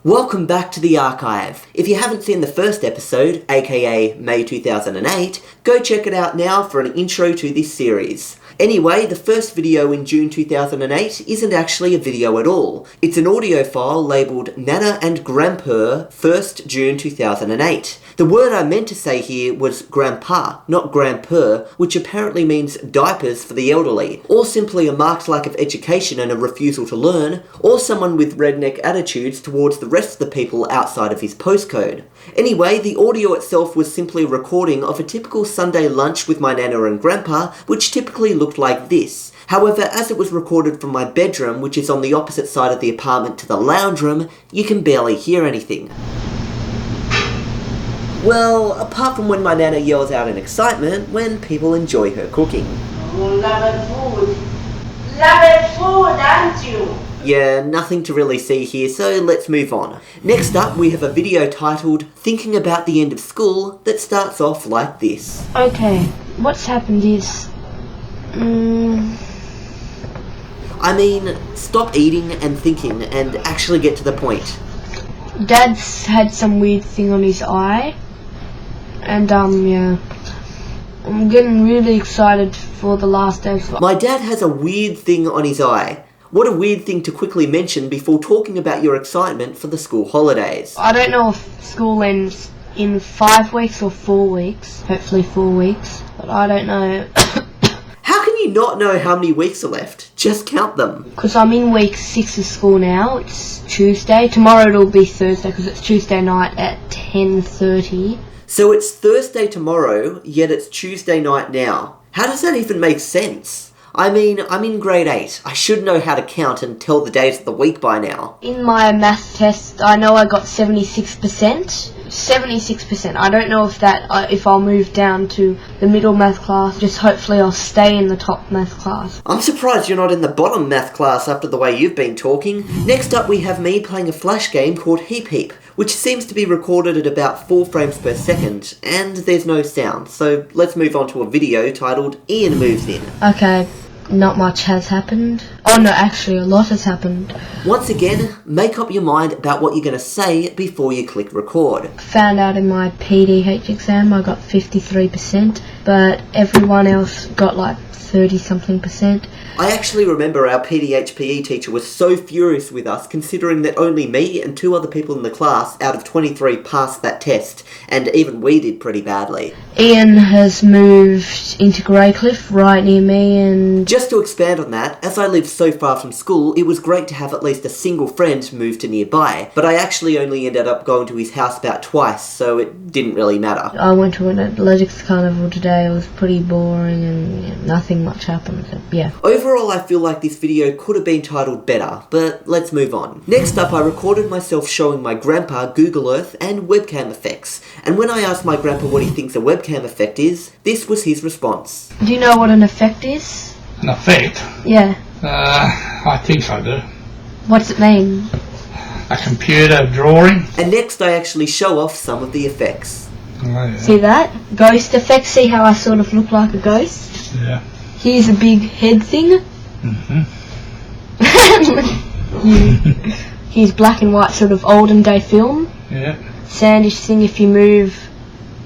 Welcome back to the archive. If you haven't seen the first episode, aka May 2008, go check it out now for an intro to this series. Anyway, the first video in June 2008 isn't actually a video at all. It's an audio file labelled Nana and Grandpa 1st June 2008. The word I meant to say here was grandpa, not grandpa, which apparently means diapers for the elderly, or simply a marked lack of education and a refusal to learn, or someone with redneck attitudes towards the rest of the people outside of his postcode. Anyway, the audio itself was simply a recording of a typical Sunday lunch with my Nana and Grandpa, which typically looked like this. However, as it was recorded from my bedroom, which is on the opposite side of the apartment to the lounge room, you can barely hear anything. Well, apart from when my Nana yells out in excitement when people enjoy her cooking. Love food, aren't you? Yeah, nothing to really see here, so let's move on. Next up, we have a video titled Thinking About the End of School that starts off like this. Okay, what's happened is... I mean, stop eating and thinking and actually get to the point. Dad's had some weird thing on his eye. And, yeah. I'm getting really excited for the last day of school. My dad has a weird thing on his eye. What a weird thing to quickly mention before talking about your excitement for the school holidays. I don't know if school ends in 5 weeks or 4 weeks. Hopefully 4 weeks. But I don't know. How can you not know how many weeks are left? Just count them. Because I'm in week 6 of school now. It's Tuesday. Tomorrow it'll be Thursday because it's Tuesday night at 10:30. So it's Thursday tomorrow, yet it's Tuesday night now. How does that even make sense? I mean, I'm in grade 8. I should know how to count and tell the days of the week by now. In my math test, I know I got 76%. 76%. I don't know if I'll move down to the middle math class. Just hopefully I'll stay in the top math class. I'm surprised you're not in the bottom math class after the way you've been talking. Next up we have me playing a flash game called Heap Heap, which seems to be recorded at about 4 frames per second, and there's no sound, so let's move on to a video titled Ian Moves In. Okay, not much has happened. Oh no, actually a lot has happened. Once again, make up your mind about what you're going to say before you click record. Found out in my PDH exam I got 53%, but everyone else got like 30-something%. I actually remember our PDH PE teacher was so furious with us considering that only me and 2 other people in the class out of 23 passed that test, and even we did pretty badly. Ian has moved into Greycliff right near me and... Just to expand on that, as I live so far from school, it was great to have at least a single friend move to nearby, but I actually only ended up going to his house about twice, so it didn't really matter. I went to an athletics carnival today. It was pretty boring and nothing much happened, so, yeah. Overall, I feel like this video could have been titled better, but let's move on. Next up, I recorded myself showing my grandpa Google Earth and webcam effects, and when I asked my grandpa what he thinks a webcam effect is, this was his response. Do you know what an effect is? An effect? Yeah. I think I do. What does it mean? A computer drawing. And next I actually show off some of the effects. Oh, yeah. See that? Ghost effect. See how I sort of look like a ghost? Yeah. Here's a big head thing. Here's black and white sort of olden day film. Yeah. Sandish thing, if you move,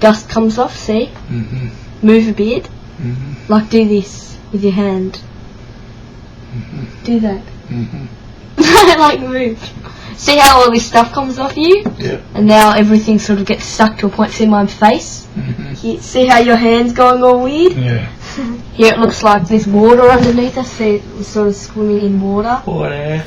dust comes off, see? Move a bit. Like do this with your hand. Do that. Like move. See how all this stuff comes off you? Yeah. And now everything sort of gets stuck to a point. See my face? See how your hand's going all weird? Yeah. Here it looks like there's water underneath us. See, it's sort of swimming in water.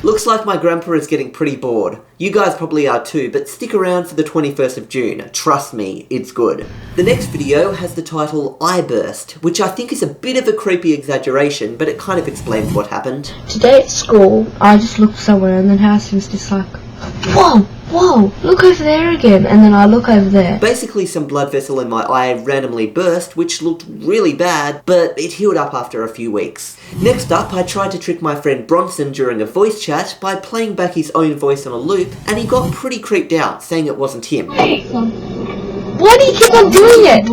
Looks like my grandpa is getting pretty bored. You guys probably are too, but stick around for the 21st of June. Trust me, it's good. The next video has the title Eye Burst, which I think is a bit of a creepy exaggeration, but it kind of explains what happened. Today at school, I just looked somewhere and then Harrison's just like, whoa, whoa, look over there again. And then I look over there. Basically some blood vessel in my eye randomly burst, which looked really bad, but it healed up after a few weeks. Next up, I tried to trick my friend Bronson during a voice chat by playing back his own voice on a loop, and he got pretty creeped out, saying it wasn't him. Why do you keep on doing it?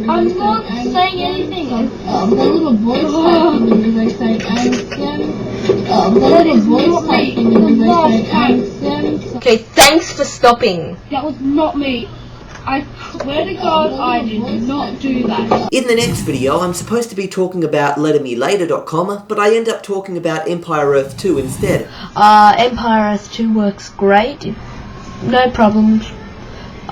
I'm not saying anything. The little voice typing is they say, I'm Sim. The little voice typing is they say, I'm Sim. Okay, thanks for stopping. That was not me. I swear to God, I did not do that. In the next video, I'm supposed to be talking about lettermelater.com, but I end up talking about Empire Earth 2 instead. Empire Earth 2 works great. No problems.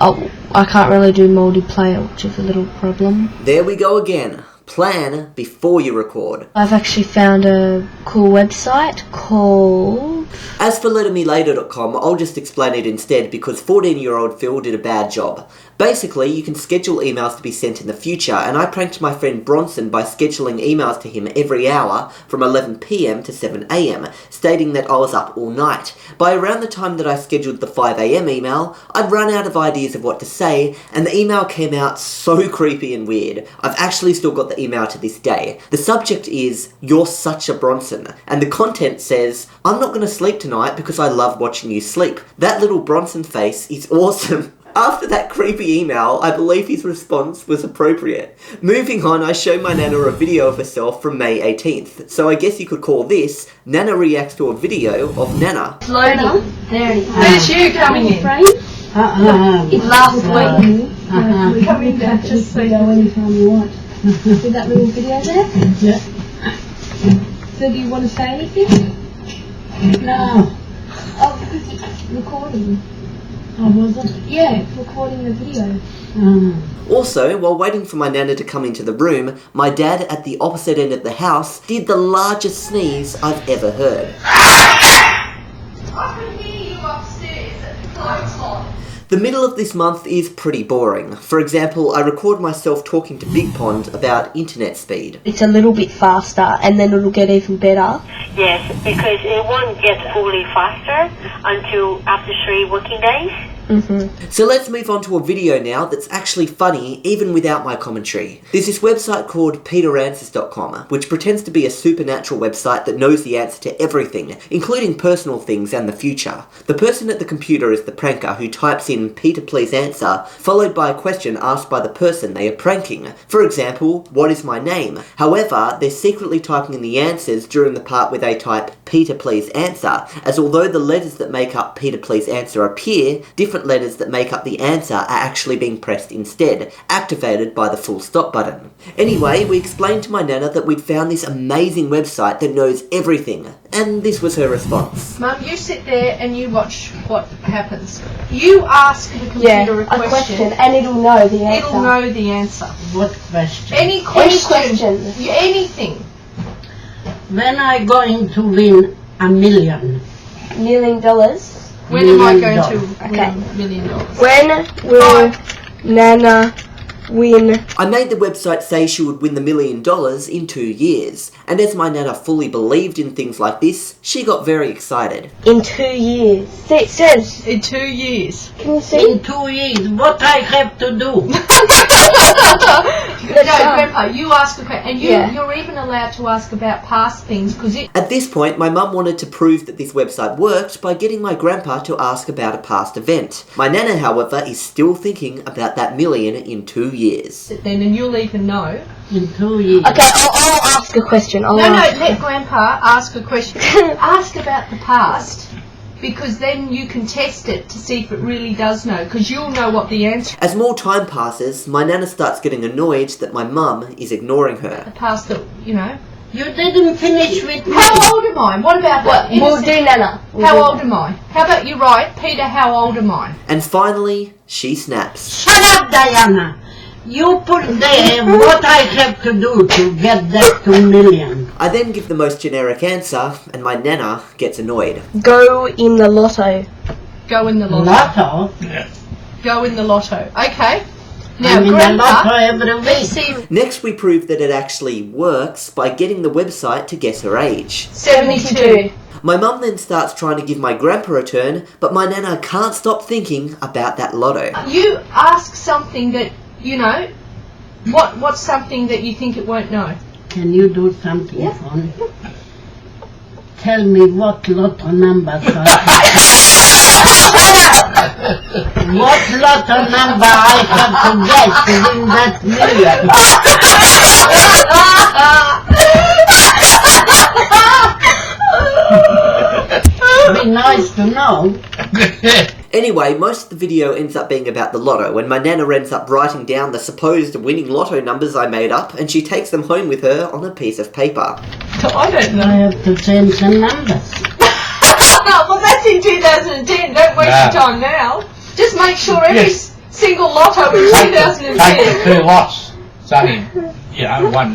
Oh, I can't really do multiplayer, which is a little problem. There we go again. Plan before you record. I've actually found a cool website called... As for lettermelater.com, I'll just explain it instead because 14-year-old Phil did a bad job. Basically, you can schedule emails to be sent in the future, and I pranked my friend Bronson by scheduling emails to him every hour from 11 PM to 7 AM, stating that I was up all night. By around the time that I scheduled the 5 AM email, I'd run out of ideas of what to say, and the email came out so creepy and weird. I've actually still got the email to this day. The subject is, "You're such a Bronson," and the content says, "I'm not going to sleep tonight because I love watching you sleep." That little Bronson face is awesome. After that creepy email, I believe his response was appropriate. Moving on, I show my Nana a video of herself from May 18th, so I guess you could call this Nana reacts to a video of Nana. Loading. There it is. Where's you coming in? It's last week. We're coming back just so you go anytime you want. See that little video there? Yeah. So do you want to say anything? No. Oh, recording. Oh, was it? Yeah, recording the video. Also, while waiting for my Nana to come into the room, my dad at the opposite end of the house did the largest sneeze I've ever heard. I can hear you upstairs at the clothesline. The middle of this month is pretty boring. For example, I record myself talking to Big Pond about internet speed. It's a little bit faster, and then it'll get even better. Yes, because it won't get fully faster until after 3 working days. So let's move on to a video now that's actually funny even without my commentary. There's this website called peteranswers.com, which pretends to be a supernatural website that knows the answer to everything, including personal things and the future. The person at the computer is the pranker who types in "Peter please answer," followed by a question asked by the person they are pranking. For example, "What is my name?" However, they're secretly typing in the answers during the part where they type "Peter please answer," as although the letters that make up "Peter please answer" appear, different letters that make up the answer are actually being pressed instead, activated by the full stop button. Anyway, we explained to my Nana that we'd found this amazing website that knows everything, and this was her response. Mum, you sit there and you watch what happens. You ask the computer a question. and it'll know the answer. It'll know the answer. What question? Any question. Anything. Anything. When I going to win $1 million? $1 million. When am I going $1 to million. win Okay. $1 million? When will Nana win? I made the website say she would win the $1 million in 2 years, and as my Nana fully believed in things like this, she got very excited. In 2 years. See, it says. In 2 years. Can you see? In 2 years, what I have to do? No, Grandpa, you ask a question, and Yeah. you're even allowed to ask about past things because it. At this point, my mum wanted to prove that this website worked by getting my grandpa to ask about a past event. My Nana, however, is still thinking about that million in 2 years. Then and you'll even know. In 2 years. Okay, I'll ask a question. No, let Grandpa ask a question. Ask about the past. Because then you can test it to see if it really does know, because you'll know what the answer As more time passes, my Nana starts getting annoyed that my mum is ignoring her. the past that, you know. You didn't finish with me. How old am I? What about that? We'll do Nana. How old am I? How about you write, Peter, how old am I? And finally, she snaps. Shut up, Diana. You put there what I have to do to get that $2 million. I then give the most generic answer, and my Nana gets annoyed. Go in the lotto. Go in the lotto. Lotto? Go in the lotto. Okay. Now, I'm in the lotto Grandpa, every let's week. see. Next, we prove that it actually works by getting the website to guess her age. 72. My mum then starts trying to give my grandpa a turn, but my Nana can't stop thinking about that lotto. You ask something that, you know, what's something that you think it won't know? Can you do something for me? Tell me what lotto number so what lotto number I have to get to win that million? nice to know. Anyway, most of the video ends up being about the lotto, when my nana ends up writing down the supposed winning lotto numbers I made up, and she takes them home with her on a piece of paper. I don't know. I have to change some numbers. Well, that's in 2010. Don't waste your time now. Just make sure every single lotto in 2010. Take the 2 lots. It's only,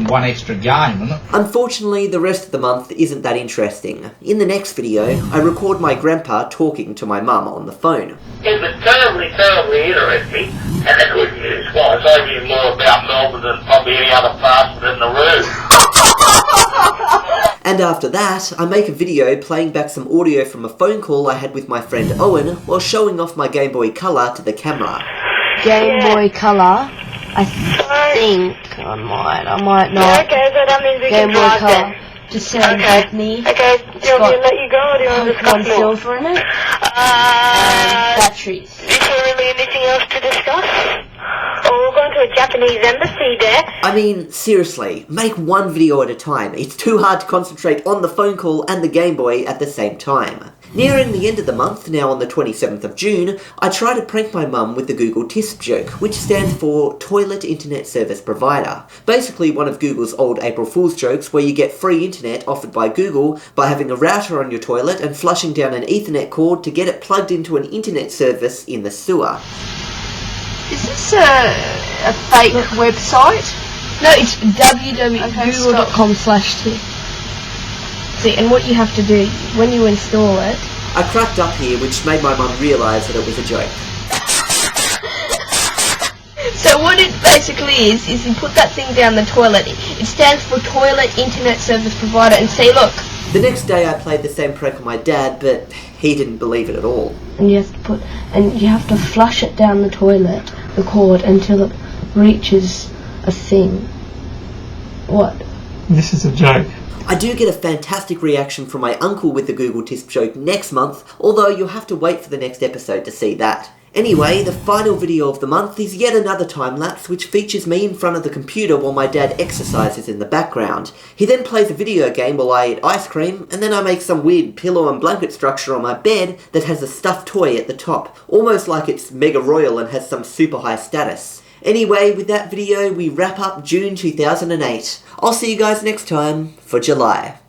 one extra game, isn't it? Unfortunately, the rest of the month isn't that interesting. In the next video, I record my grandpa talking to my mum on the phone. It was terribly, terribly interesting, and the good news was I knew more about Melbourne than probably any other bastard in the room. And after that, I make a video playing back some audio from a phone call I had with my friend Owen while showing off my Game Boy Color to the camera. Game Boy Color. I think I might not. Yeah, okay, so that means we Game can Boy drive Color. then. Just sounds like me. Okay, do you want me to let you go or do you want to discuss Pokemon more? Silver in it. Batteries. Is there really anything else to discuss? Oh, we're going to a Japanese embassy there. I mean, seriously, make one video at a time. It's too hard to concentrate on the phone call and the Game Boy at the same time. Nearing the end of the month, now on the 27th of June, I try to prank my mum with the Google TISP joke, which stands for Toilet Internet Service Provider. Basically one of Google's old April Fool's jokes where you get free internet offered by Google by having a router on your toilet and flushing down an Ethernet cord to get it plugged into an internet service in the sewer. Is this a fake website? No, it's www.google.com/tip. See, and what you have to do when you install it. I cracked up here, which made my mum realise that it was a joke. So what it basically is you put that thing down the toilet. It stands for Toilet Internet Service Provider, and say, look. The next day I played the same prank on my dad, but he didn't believe it at all. And you have to flush it down the toilet, the cord, until it reaches a thing. What? This is a joke. I do get a fantastic reaction from my uncle with the Google TISP joke next month, although you'll have to wait for the next episode to see that. Anyway, the final video of the month is yet another time-lapse which features me in front of the computer while my dad exercises in the background. He then plays a video game while I eat ice cream, and then I make some weird pillow and blanket structure on my bed that has a stuffed toy at the top, almost like it's mega royal and has some super high status. Anyway, with that video, we wrap up June 2008. I'll see you guys next time for July.